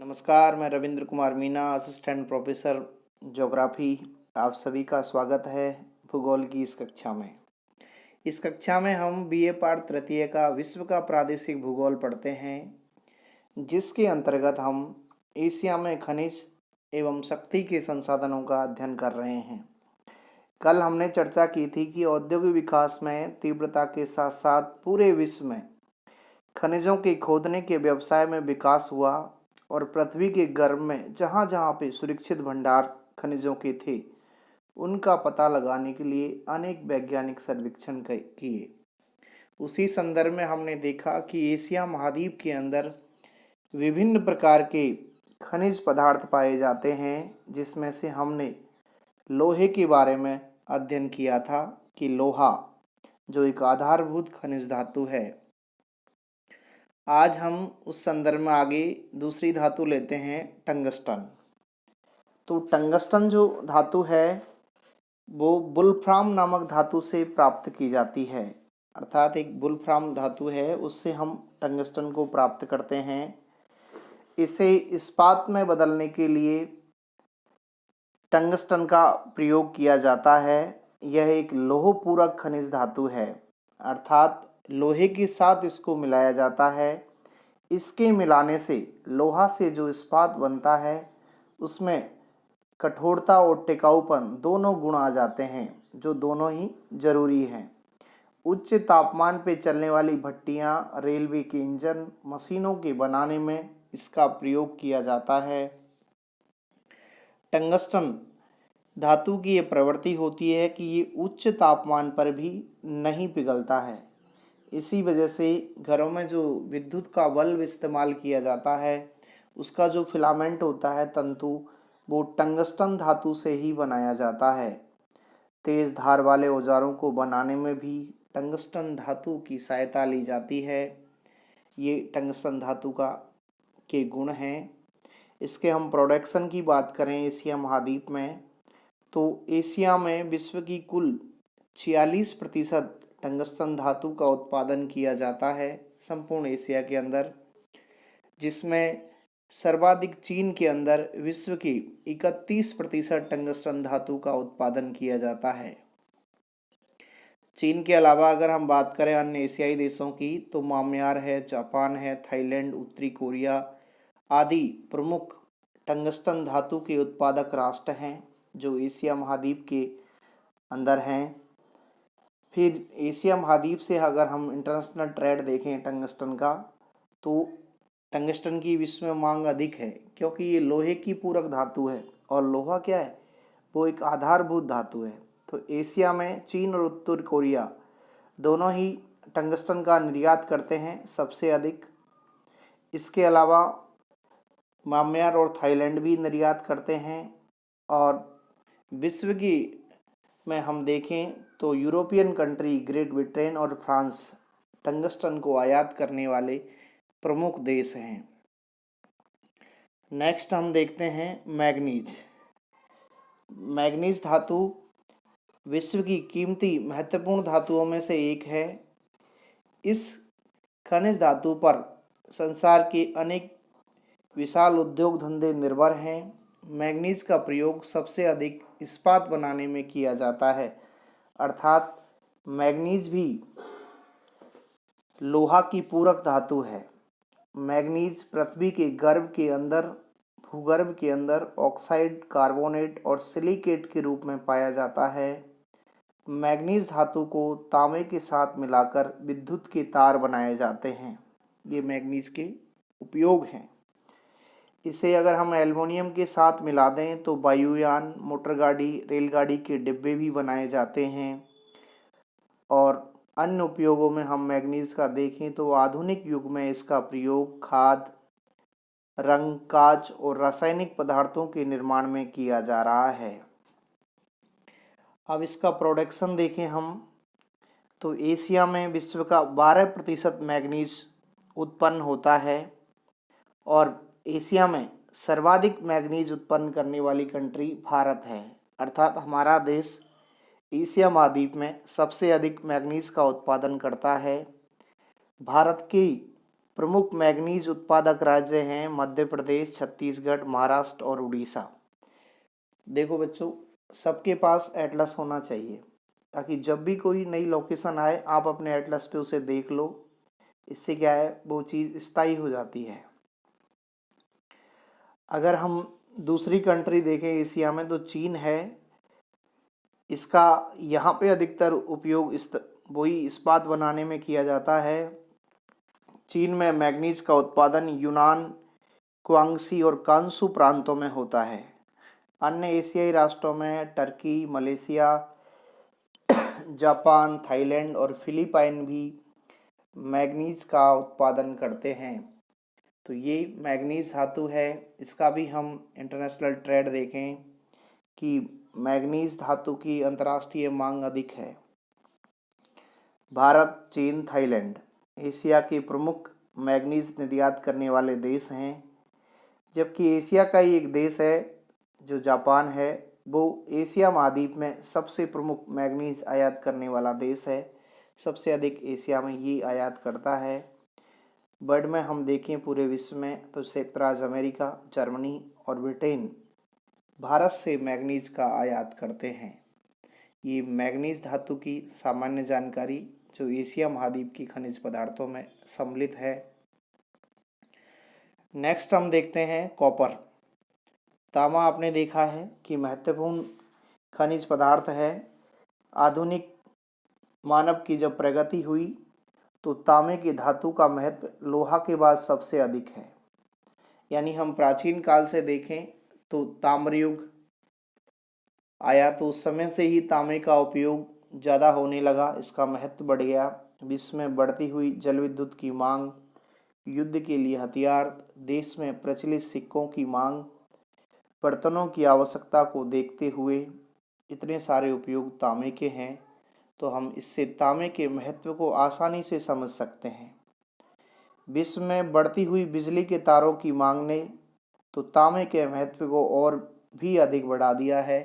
नमस्कार, मैं Ravindra Kumar Meena, assistant professor geography. आप सभी का स्वागत है भूगोल की इस कक्षा में। इस कक्षा में हम बीए पाठ तृतीय का विश्व का प्रादेशिक भूगोल पढ़ते हैं, जिसके अंतर्गत हम एशिया में खनिज एवं शक्ति के संसाधनों का अध्ययन कर रहे हैं। कल हमने चर्चा की थी कि औद्योगिक विकास में तीव्रता के साथ साथ पूरे विश्व में खनिजों के खोदने के व्यवसाय में विकास हुआ और पृथ्वी के गर्भ में जहाँ जहाँ पे सुरक्षित भंडार खनिजों के थे, उनका पता लगाने के लिए अनेक वैज्ञानिक सर्वेक्षण किए। उसी संदर्भ में हमने देखा कि एशिया महाद्वीप के अंदर विभिन्न प्रकार के खनिज पदार्थ पाए जाते हैं, जिसमें से हमने लोहे के बारे में अध्ययन किया था कि लोहा जो एक आधारभूत खनिज धातु है। आज हम उस संदर्भ में आगे दूसरी धातु लेते हैं, टंगस्टन। तो टंगस्टन जो धातु है वो वुल्फ्राम नामक धातु से प्राप्त की जाती है, अर्थात एक वुल्फ्राम धातु है, उससे हम टंगस्टन को प्राप्त करते हैं। इसे इस्पात में बदलने के लिए टंगस्टन का प्रयोग किया जाता है। यह एक लोह पूरक खनिज धातु है, अर्थात लोहे के साथ इसको मिलाया जाता है। इसके मिलाने से लोहा से जो इस्पात बनता है उसमें कठोरता और टिकाऊपन दोनों गुण आ जाते हैं, जो दोनों ही जरूरी हैं। उच्च तापमान पे चलने वाली भट्टियां, रेलवे के इंजन, मशीनों के बनाने में इसका प्रयोग किया जाता है। टंगस्टन धातु की ये प्रवृत्ति होती है कि ये उच्च तापमान पर भी नहीं पिघलता है। इसी वजह से घरों में जो विद्युत का बल्ब इस्तेमाल किया जाता है, उसका जो फिलामेंट होता है, तंतु, वो टंगस्टन धातु से ही बनाया जाता है। तेज धार वाले औजारों को बनाने में भी टंगस्टन धातु की सहायता ली जाती है। ये टंगस्टन धातु के गुण हैं। इसके हम प्रोडक्शन की बात करें एशिया महाद्वीप में, तो एशिया में विश्व की कुल 46% टंगस्टन धातु का उत्पादन किया जाता है संपूर्ण एशिया के अंदर, जिसमें सर्वाधिक चीन के अंदर विश्व की 31% टंगस्टन धातु का उत्पादन किया जाता है। चीन के अलावा अगर हम बात करें अन्य एशियाई देशों की, तो म्यांमार है, जापान है, थाईलैंड, उत्तरी कोरिया आदि प्रमुख टंगस्टन धातु के उत्पादक राष्ट्र हैं जो एशिया महाद्वीप के अंदर हैं। फिर एशिया महाद्वीप से अगर हम इंटरनेशनल ट्रेड देखें टंगस्टन का, तो टंगस्टन की विश्व में मांग अधिक है, क्योंकि ये लोहे की पूरक धातु है और लोहा क्या है, वो एक आधारभूत धातु है। तो एशिया में चीन और उत्तर कोरिया दोनों ही टंगस्टन का निर्यात करते हैं सबसे अधिक। इसके अलावा म्यांमार और थाईलैंड भी निर्यात करते हैं। और विश्व की में हम देखें तो यूरोपियन कंट्री, ग्रेट ब्रिटेन और फ्रांस टंगस्टन को आयात करने वाले प्रमुख देश हैं। नेक्स्ट हम देखते हैं मैग्नीज। मैग्नीज धातु विश्व की कीमती महत्वपूर्ण धातुओं में से एक है। इस खनिज धातु पर संसार के अनेक विशाल उद्योग धंधे निर्भर हैं। मैग्नीज का प्रयोग सबसे अधिक इस्पात बनाने में किया जाता है, अर्थात मैग्नीज भी लोहा की पूरक धातु है। मैग्नीज पृथ्वी के गर्भ के अंदर, भूगर्भ के अंदर ऑक्साइड, कार्बोनेट और सिलिकेट के रूप में पाया जाता है। मैग्नीज धातु को तांबे के साथ मिलाकर विद्युत के तार बनाए जाते हैं। ये मैग्नीज के उपयोग हैं। इसे अगर हम एल्युमिनियम के साथ मिला दें तो वायुयान, मोटरगाड़ी, रेलगाड़ी के डिब्बे भी बनाए जाते हैं। और अन्य उपयोगों में हम मैग्नीज का देखें तो आधुनिक युग में इसका प्रयोग खाद, रंग, कांच और रासायनिक पदार्थों के निर्माण में किया जा रहा है। अब इसका प्रोडक्शन देखें हम, तो एशिया में विश्व का 12% मैग्नीज उत्पन्न होता है और एशिया में सर्वाधिक मैग्नीज उत्पन्न करने वाली कंट्री भारत है, अर्थात हमारा देश एशिया महाद्वीप में सबसे अधिक मैग्नीज का उत्पादन करता है। भारत की प्रमुख मैग्नीज उत्पादक राज्य हैं मध्य प्रदेश, छत्तीसगढ़, महाराष्ट्र और उड़ीसा। देखो बच्चों, सबके पास एटलस होना चाहिए ताकि जब भी कोई नई लोकेशन आए आप अपने एटलस पे उसे देख लो। इससे क्या है, वो चीज़ स्थायी हो जाती है। अगर हम दूसरी कंट्री देखें एशिया में तो चीन है। इसका यहाँ पे अधिकतर उपयोग वही इस्पात बनाने में किया जाता है। चीन में मैग्नीज का उत्पादन यूनान, क्वांगसी और कांसू प्रांतों में होता है। अन्य एशियाई राष्ट्रों में टर्की, मलेशिया, जापान, थाईलैंड और फिलीपाइन भी मैग्नीज का उत्पादन करते हैं। तो ये मैग्नीज धातु है। इसका भी हम इंटरनेशनल ट्रेड देखें कि मैग्नीज धातु की अंतर्राष्ट्रीय मांग अधिक है। भारत, चीन, थाईलैंड एशिया के प्रमुख मैग्नीज निर्यात करने वाले देश हैं। जबकि एशिया का ही एक देश है जो जापान है, वो एशिया महाद्वीप में सबसे प्रमुख मैग्नीज आयात करने वाला देश है। सबसे अधिक एशिया में ये आयात करता है। वर्ल्ड में हम देखें पूरे विश्व में तो संयुक्त राज्य अमेरिका, जर्मनी और ब्रिटेन भारत से मैग्नीज का आयात करते हैं। ये मैग्नीज धातु की सामान्य जानकारी जो एशिया महाद्वीप की खनिज पदार्थों में सम्मिलित है। नेक्स्ट हम देखते हैं कॉपर। तांबा आपने देखा है कि महत्वपूर्ण खनिज पदार्थ है। आधुनिक मानव की जब प्रगति हुई तो तांबे की धातु का महत्व लोहा के बाद सबसे अधिक है। यानी हम प्राचीन काल से देखें तो ताम्र युग आया तो उस समय से ही तांबे का उपयोग ज़्यादा होने लगा, इसका महत्व बढ़ गया। विश्व में बढ़ती हुई जल विद्युत की मांग, युद्ध के लिए हथियार, देश में प्रचलित सिक्कों की मांग, बर्तनों की आवश्यकता को देखते हुए इतने सारे उपयोग तांबे के हैं। तो हम इससे तांबे के महत्व को आसानी से समझ सकते हैं। विश्व में बढ़ती हुई बिजली के तारों की मांग ने तो तांबे के महत्व को और भी अधिक बढ़ा दिया है,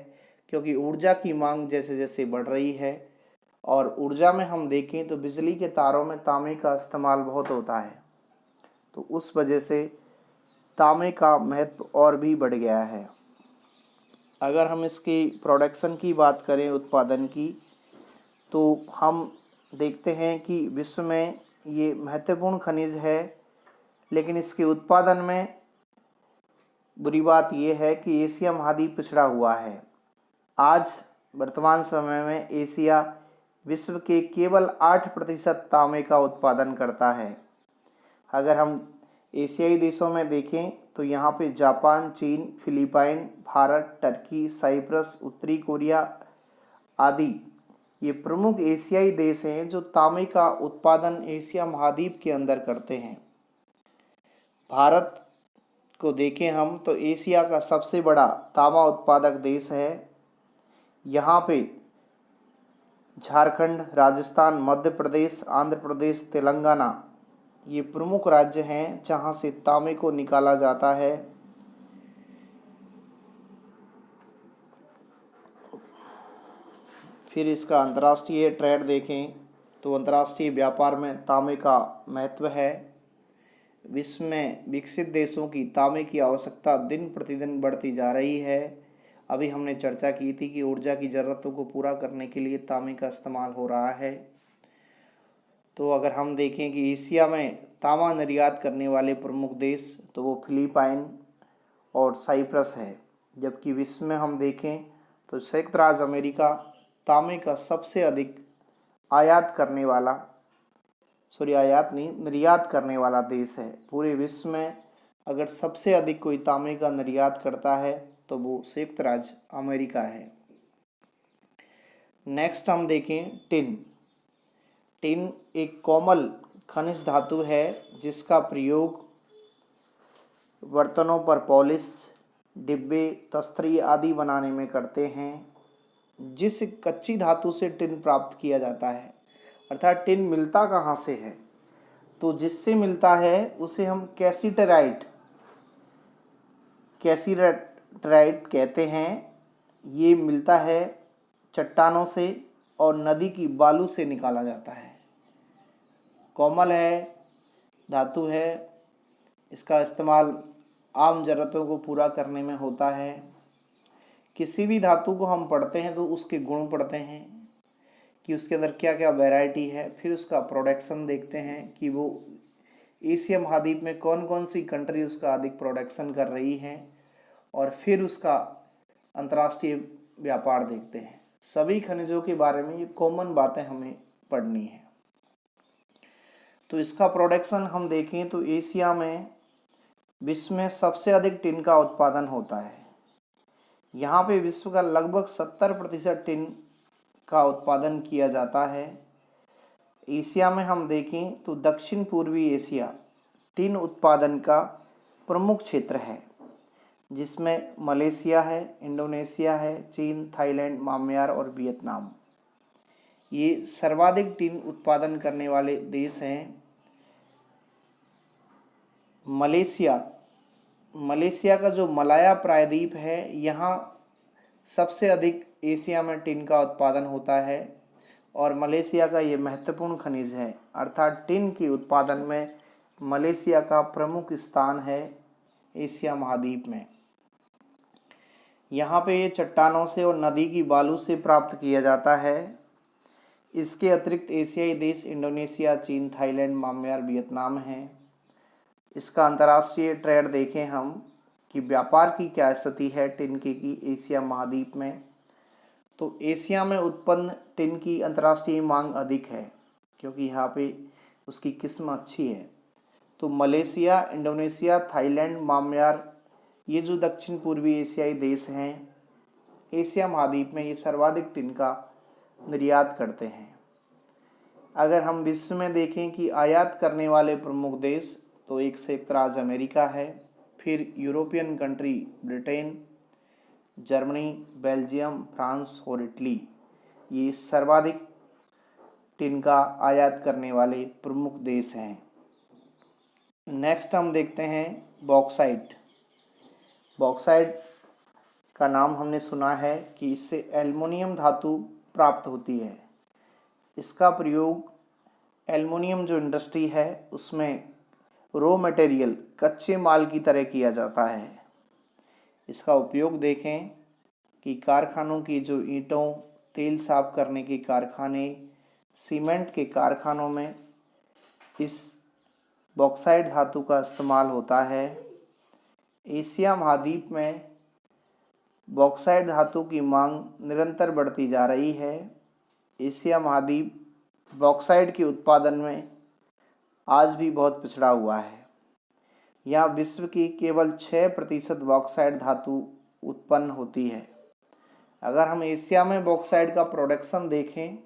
क्योंकि ऊर्जा की मांग जैसे जैसे बढ़ रही है और ऊर्जा में हम देखें तो बिजली के तारों में तांबे का इस्तेमाल बहुत होता है। तो उस वजह से तांबे का महत्व और भी बढ़ गया है। अगर हम इसकी प्रोडक्शन की बात करें, उत्पादन की, तो हम देखते हैं कि विश्व में ये महत्वपूर्ण खनिज है, लेकिन इसके उत्पादन में बुरी बात यह है कि एशिया महाद्वीप पिछड़ा हुआ है। आज वर्तमान समय में एशिया विश्व के केवल 8% तांबे का उत्पादन करता है। अगर हम एशियाई देशों में देखें तो यहाँ पे जापान, चीन, फिलीपाइन, भारत, टर्की, साइप्रस, उत्तरी कोरिया आदि ये प्रमुख एशियाई देश हैं जो तांबे का उत्पादन एशिया महाद्वीप के अंदर करते हैं। भारत को देखें हम तो एशिया का सबसे बड़ा तांबा उत्पादक देश है। यहाँ पे झारखंड, राजस्थान, मध्य प्रदेश, आंध्र प्रदेश, तेलंगाना ये प्रमुख राज्य हैं जहाँ से तांबे को निकाला जाता है। फिर इसका अंतर्राष्ट्रीय ट्रेड देखें तो अंतर्राष्ट्रीय व्यापार में तांबे का महत्व है। विश्व में विकसित देशों की तांबे की आवश्यकता दिन प्रतिदिन बढ़ती जा रही है। अभी हमने चर्चा की थी कि ऊर्जा की ज़रूरतों को पूरा करने के लिए तांबे का इस्तेमाल हो रहा है। तो अगर हम देखें कि एशिया में तांबा निर्यात करने वाले प्रमुख देश तो वो फिलीपाइन और साइप्रस है। जबकि विश्व में हम देखें तो संयुक्त राज्य अमेरिका तांबे का सबसे अधिक निर्यात करने वाला देश है। पूरे विश्व में अगर सबसे अधिक कोई तांबे का निर्यात करता है तो वो संयुक्त राज्य अमेरिका है। नेक्स्ट हम देखें टिन। टिन एक कोमल खनिज धातु है जिसका प्रयोग बर्तनों पर पॉलिश, डिब्बे, तस्तरी आदि बनाने में करते हैं। जिस कच्ची धातु से टिन प्राप्त किया जाता है, अर्थात टिन मिलता कहाँ से है, तो जिससे मिलता है उसे हम कैसीटराइट कहते हैं। ये मिलता है चट्टानों से और नदी की बालू से निकाला जाता है। कोमल है, धातु है। इसका इस्तेमाल आम ज़रूरतों को पूरा करने में होता है। किसी भी धातु को हम पढ़ते हैं तो उसके गुण पढ़ते हैं कि उसके अंदर क्या क्या वैरायटी है, फिर उसका प्रोडक्शन देखते हैं कि वो एशिया महाद्वीप में कौन कौन सी कंट्री उसका अधिक प्रोडक्शन कर रही है, और फिर उसका अंतर्राष्ट्रीय व्यापार देखते हैं। सभी खनिजों के बारे में ये कॉमन बातें हमें पढ़नी है। तो इसका प्रोडक्शन हम देखें तो एशिया में विश्व में सबसे अधिक टिन का उत्पादन होता है। यहाँ पे विश्व का लगभग 70% टिन का उत्पादन किया जाता है। एशिया में हम देखें तो दक्षिण पूर्वी एशिया टिन उत्पादन का प्रमुख क्षेत्र है, जिसमें मलेशिया है, इंडोनेशिया है, चीन, थाईलैंड, म्यांमार और वियतनाम ये सर्वाधिक टिन उत्पादन करने वाले देश हैं। मलेशिया का जो मलाया प्रायद्वीप है, यहाँ सबसे अधिक एशिया में टिन का उत्पादन होता है, और मलेशिया का ये महत्वपूर्ण खनिज है, अर्थात टिन के उत्पादन में मलेशिया का प्रमुख स्थान है एशिया महाद्वीप में। यहाँ पे ये चट्टानों से और नदी की बालू से प्राप्त किया जाता है। इसके अतिरिक्त एशियाई देश इंडोनेशिया, चीन, थाईलैंड, म्यांमार, वियतनाम हैं। इसका अंतर्राष्ट्रीय ट्रेड देखें हम कि व्यापार की क्या स्थिति है टिन की एशिया महाद्वीप में, तो एशिया में उत्पन्न टिन की अंतर्राष्ट्रीय मांग अधिक है, क्योंकि यहाँ पे उसकी किस्म अच्छी है। तो मलेशिया, इंडोनेशिया, थाईलैंड, म्यांमार ये जो दक्षिण पूर्वी एशियाई देश हैं, एशिया महाद्वीप में ये सर्वाधिक टिन का निर्यात करते हैं। अगर हम विश्व में देखें कि आयात करने वाले प्रमुख देश, तो एक संयुक्त राज्य अमेरिका है, फिर European country Britain, Germany, Belgium, France और इटली ये सर्वाधिक टिन का आयात करने वाले प्रमुख देश हैं। नेक्स्ट हम देखते हैं बॉक्साइट। बॉक्साइट का नाम हमने सुना है कि इससे एल्युमिनियम धातु प्राप्त होती है। इसका प्रयोग एल्युमिनियम जो इंडस्ट्री है उसमें रॉ मटेरियल कच्चे माल की तरह किया जाता है। इसका उपयोग देखें कि कारखानों की जो ईंटों, तेल साफ करने के कारखाने, सीमेंट के कारखानों में इस बॉक्साइट धातु का इस्तेमाल होता है। एशिया महाद्वीप में बॉक्साइट धातु की मांग निरंतर बढ़ती जा रही है। एशिया महाद्वीप बॉक्साइट के उत्पादन में आज भी बहुत पिछड़ा हुआ है। यहाँ विश्व की केवल 6% बॉक्साइट धातु उत्पन्न होती है। अगर हम एशिया में बॉक्साइट का प्रोडक्शन देखें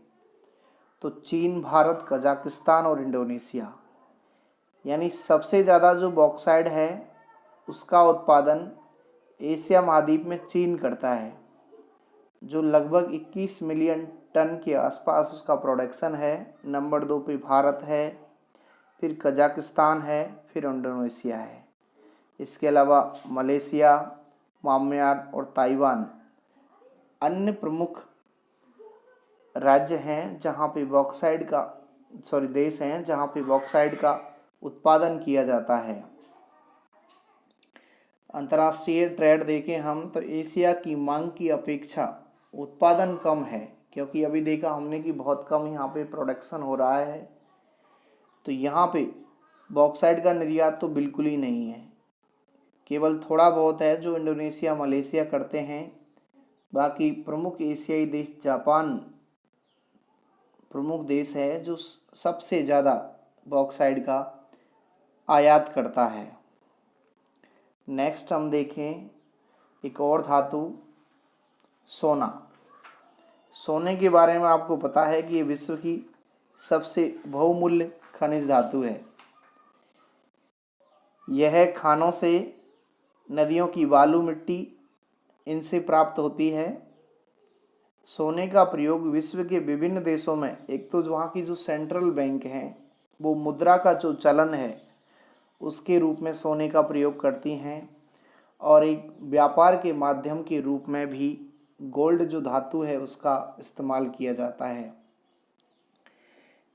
तो चीन, भारत, कजाकिस्तान और इंडोनेशिया यानी सबसे ज़्यादा जो बॉक्साइट है उसका उत्पादन एशिया महाद्वीप में चीन करता है, जो लगभग 21 मिलियन टन के आसपास उसका प्रोडक्शन है। नंबर 2 पे भारत है, फिर कजाकिस्तान है, फिर इंडोनेशिया है। इसके अलावा मलेशिया, म्यांमार और ताइवान अन्य प्रमुख राज्य हैं जहाँ पे देश हैं जहाँ पे बॉक्साइट का उत्पादन किया जाता है। अंतर्राष्ट्रीय ट्रेड देखें हम तो एशिया की मांग की अपेक्षा उत्पादन कम है, क्योंकि अभी देखा हमने कि बहुत कम यहाँ पे प्रोडक्शन हो रहा है। तो यहाँ पे बॉक्साइट का निर्यात तो बिल्कुल ही नहीं है, केवल थोड़ा बहुत है जो इंडोनेशिया, मलेशिया करते हैं। बाकी प्रमुख एशियाई देश जापान प्रमुख देश है जो सबसे ज़्यादा बॉक्साइट का आयात करता है। नेक्स्ट हम देखें एक और धातु सोना। सोने के बारे में आपको पता है कि ये विश्व की सबसे बहुमूल्य खनिज धातु है। यह खानों से, नदियों की बालू मिट्टी इनसे प्राप्त होती है। सोने का प्रयोग विश्व के विभिन्न देशों में, एक तो वहाँ की जो सेंट्रल बैंक हैं वो मुद्रा का जो चलन है उसके रूप में सोने का प्रयोग करती हैं, और एक व्यापार के माध्यम के रूप में भी गोल्ड जो धातु है उसका इस्तेमाल किया जाता है।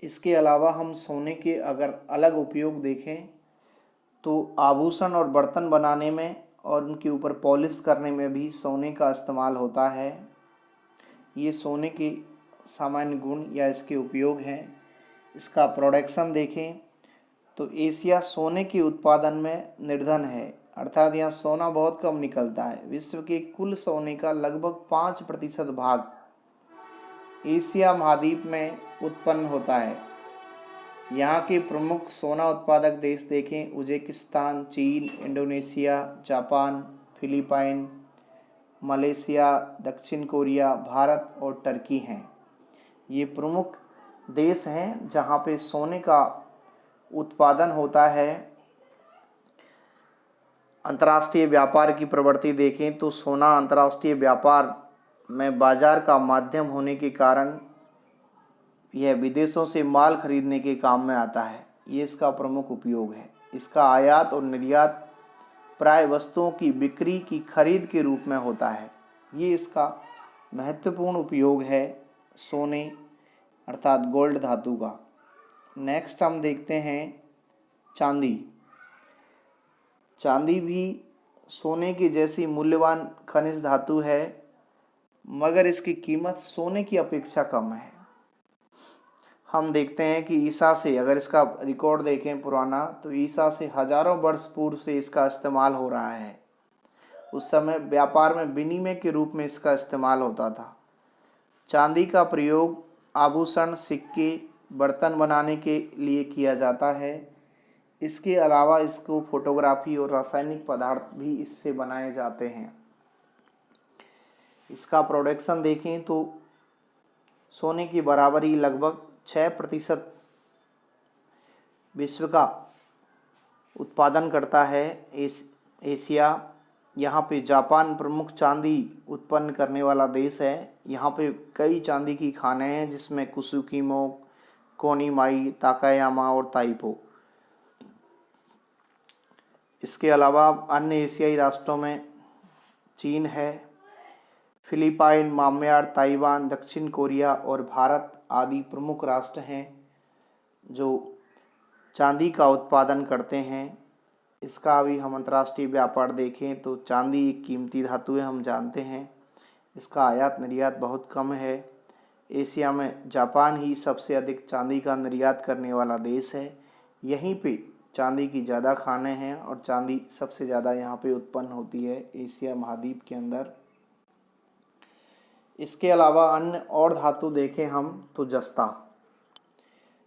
इसके अलावा हम सोने के अगर अलग उपयोग देखें तो आभूषण और बर्तन बनाने में और उनके ऊपर पॉलिश करने में भी सोने का इस्तेमाल होता है। ये सोने के सामान्य गुण या इसके उपयोग हैं। इसका प्रोडक्शन देखें तो एशिया सोने के उत्पादन में निर्धन है, अर्थात यहाँ सोना बहुत कम निकलता है। विश्व के कुल सोने का लगभग 5% भाग एशिया महाद्वीप में उत्पन्न होता है। यहाँ के प्रमुख सोना उत्पादक देश देखें उज्बेकिस्तान, चीन, इंडोनेशिया, जापान, फिलीपाइन, मलेशिया, दक्षिण कोरिया, भारत और टर्की हैं। ये प्रमुख देश हैं जहाँ पे सोने का उत्पादन होता है। अंतर्राष्ट्रीय व्यापार की प्रवृत्ति देखें तो सोना अंतर्राष्ट्रीय व्यापार में बाजार का माध्यम होने के कारण यह विदेशों से माल खरीदने के काम में आता है। ये इसका प्रमुख उपयोग है। इसका आयात और निर्यात प्राय वस्तुओं की बिक्री की खरीद के रूप में होता है। ये इसका महत्वपूर्ण उपयोग है सोने अर्थात गोल्ड धातु का। नेक्स्ट हम देखते हैं चांदी। चांदी भी सोने की जैसी मूल्यवान खनिज धातु है, मगर इसकी कीमत सोने की अपेक्षा कम है। हम देखते हैं कि ईसा से, अगर इसका रिकॉर्ड देखें पुराना, तो ईसा से हजारों वर्ष पूर्व से इसका इस्तेमाल हो रहा है। उस समय व्यापार में विनिमय के रूप में इसका इस्तेमाल होता था। चांदी का प्रयोग आभूषण, सिक्के, बर्तन बनाने के लिए किया जाता है। इसके अलावा इसको फोटोग्राफी और रासायनिक पदार्थ भी इससे बनाए जाते हैं। इसका प्रोडक्शन देखें तो सोने की बराबरी लगभग 6% विश्व का उत्पादन करता है एशिया। यहाँ पे जापान प्रमुख चांदी उत्पन्न करने वाला देश है। यहाँ पे कई चांदी की खानें हैं जिसमें कुसुकीमो, कोनिमाई, ताकायामा और ताइपो। इसके अलावा अन्य एशियाई राष्ट्रों में चीन है, फिलीपाइन, म्यांमार, ताइवान, दक्षिण कोरिया और भारत आदि प्रमुख राष्ट्र हैं जो चांदी का उत्पादन करते हैं। इसका भी हम अंतर्राष्ट्रीय व्यापार देखें तो चांदी एक कीमती धातु है, हम जानते हैं। इसका आयात निर्यात बहुत कम है। एशिया में जापान ही सबसे अधिक चांदी का निर्यात करने वाला देश है। यहीं पे चांदी की ज़्यादा खानें हैं और चांदी सबसे ज़्यादा यहाँ पे उत्पन्न होती है एशिया महाद्वीप के अंदर। इसके अलावा अन्य और धातु देखें हम तो जस्ता।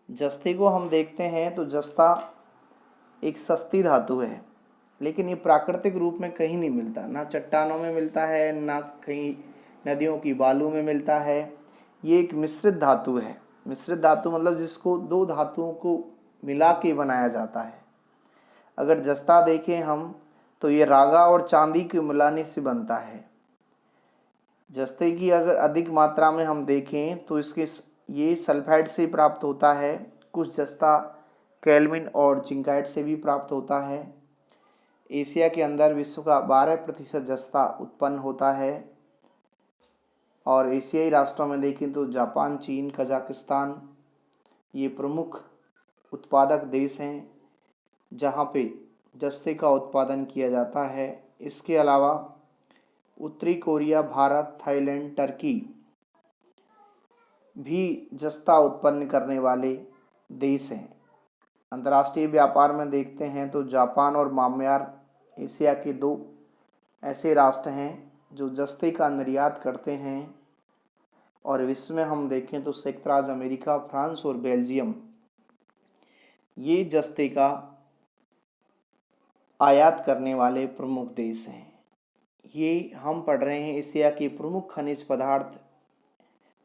जस्ते को हम देखते हैं तो जस्ता एक सस्ती धातु है, लेकिन ये प्राकृतिक रूप में कहीं नहीं मिलता, ना चट्टानों में मिलता है, ना कहीं नदियों की बालू में मिलता है। ये एक मिश्रित धातु है। मिश्रित धातु मतलब जिसको दो धातुओं को मिला के बनाया जाता है। अगर जस्ता देखें हम तो ये रागा और चांदी के मिलाने से बनता है। जस्ते की अगर अधिक मात्रा में हम देखें तो ये सल्फाइड से प्राप्त होता है। कुछ जस्ता कैल्विन और जिंकाइट से भी प्राप्त होता है। एशिया के अंदर विश्व का 12% जस्ता उत्पन्न होता है। और एशियाई राष्ट्रों में देखें तो जापान, चीन, कजाकिस्तान ये प्रमुख उत्पादक देश हैं जहाँ पे जस्ते का उत्पादन किया जाता है। इसके अलावा उत्तरी कोरिया, भारत, थाईलैंड, टर्की भी जस्ता उत्पन्न करने वाले देश हैं। अंतर्राष्ट्रीय व्यापार में देखते हैं तो जापान और म्यांमार एशिया के दो ऐसे राष्ट्र हैं जो जस्ते का निर्यात करते हैं। और विश्व में हम देखें तो संयुक्त राज्य अमेरिका, फ्रांस और बेल्जियम ये जस्ते का आयात करने वाले प्रमुख देश हैं। ये हम पढ़ रहे हैं एशिया के प्रमुख खनिज पदार्थ।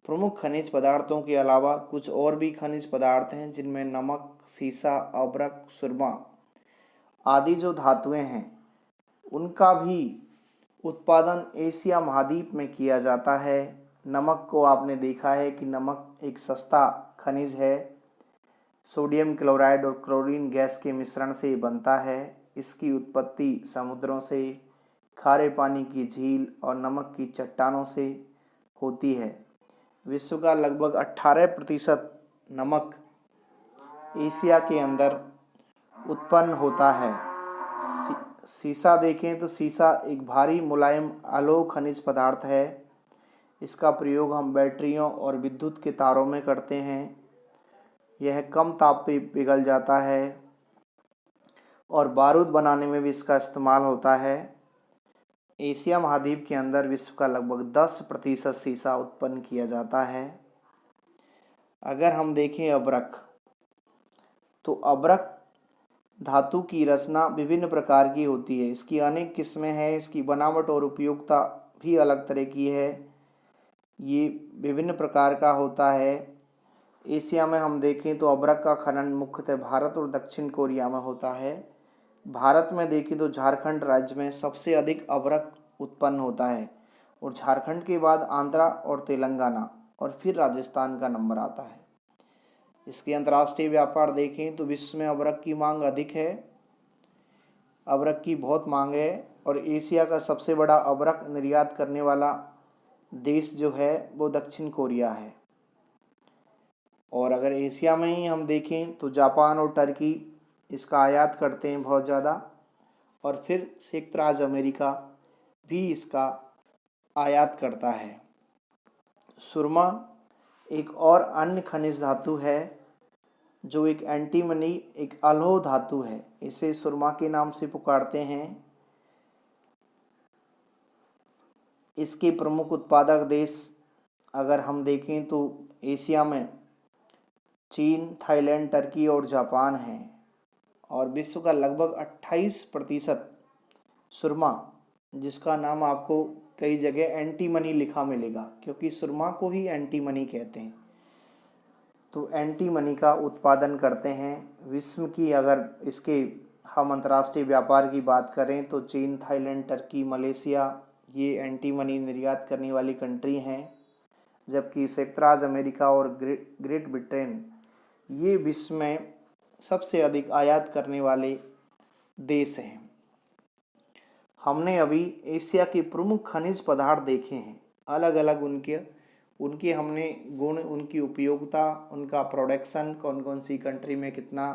प्रमुख खनिज पदार्थों के अलावा कुछ और भी खनिज पदार्थ हैं जिनमें नमक, सीसा, अभ्रक, सुरमा आदि जो धातुएं हैं उनका भी उत्पादन एशिया महाद्वीप में किया जाता है। नमक को आपने देखा है कि नमक एक सस्ता खनिज है। सोडियम क्लोराइड और क्लोरीन गैस के मिश्रण से बनता है। इसकी उत्पत्ति समुद्रों से, खारे पानी की झील और नमक की चट्टानों से होती है। विश्व का लगभग 18% नमक एशिया के अंदर उत्पन्न होता है। सीसा देखें तो सीसा एक भारी मुलायम अलोह खनिज पदार्थ है। इसका प्रयोग हम बैटरियों और विद्युत के तारों में करते हैं। यह कम ताप पे पिघल जाता है और बारूद बनाने में भी इसका इस्तेमाल होता है। एशिया महाद्वीप के अंदर विश्व का लगभग 10% सीसा उत्पन्न किया जाता है। अगर हम देखें अभ्रक, तो अभ्रक धातु की रचना विभिन्न प्रकार की होती है। इसकी अनेक किस्में हैं। इसकी बनावट और उपयोगिता भी अलग तरह की है। ये विभिन्न प्रकार का होता है। एशिया में हम देखें तो अभ्रक का खनन मुख्यतः भारत और दक्षिण कोरिया में होता है। भारत में देखें तो झारखंड राज्य में सबसे अधिक अभ्रक उत्पन्न होता है और झारखंड के बाद आंध्रा और तेलंगाना और फिर राजस्थान का नंबर आता है। इसके अंतर्राष्ट्रीय व्यापार देखें तो विश्व में अभ्रक की मांग अधिक है। अभ्रक की बहुत मांग है और एशिया का सबसे बड़ा अभ्रक निर्यात करने वाला देश जो है वो दक्षिण कोरिया है। और अगर एशिया में ही हम देखें तो जापान और टर्की इसका आयात करते हैं बहुत ज़्यादा, और फिर संयुक्त राज्य अमेरिका भी इसका आयात करता है। सुरमा एक और अन्य खनिज धातु है जो एक एंटीमनी, एक अलोह धातु है। इसे सुरमा के नाम से पुकारते हैं। इसके प्रमुख उत्पादक देश अगर हम देखें तो एशिया में चीन, थाईलैंड, टर्की और जापान हैं। और विश्व का लगभग 28% सुरमा, जिसका नाम आपको कई जगह एंटीमनी लिखा मिलेगा क्योंकि सुरमा को ही एंटीमनी कहते हैं, तो एंटीमनी का उत्पादन करते हैं। विश्व की अगर इसके हम अंतर्राष्ट्रीय व्यापार की बात करें तो चीन, थाईलैंड, टर्की, मलेशिया ये एंटीमनी निर्यात करने वाली कंट्री हैं, जबकि संयुक्त राज्य अमेरिका और ग्रेट ब्रिटेन ये विश्व में सबसे अधिक आयात करने वाले देश हैं। हमने अभी एशिया के प्रमुख खनिज पदार्थ देखे हैं, अलग अलग उनके हमने गुण, उनकी उपयोगिता, उनका प्रोडक्शन, कौन कौन सी कंट्री में कितना,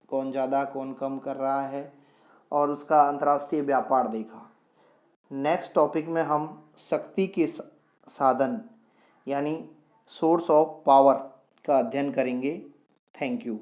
कौन ज़्यादा कौन कम कर रहा है, और उसका अंतर्राष्ट्रीय व्यापार देखा। नेक्स्ट टॉपिक में हम शक्ति के साधन यानी सोर्स ऑफ पावर का अध्ययन करेंगे। Thank you.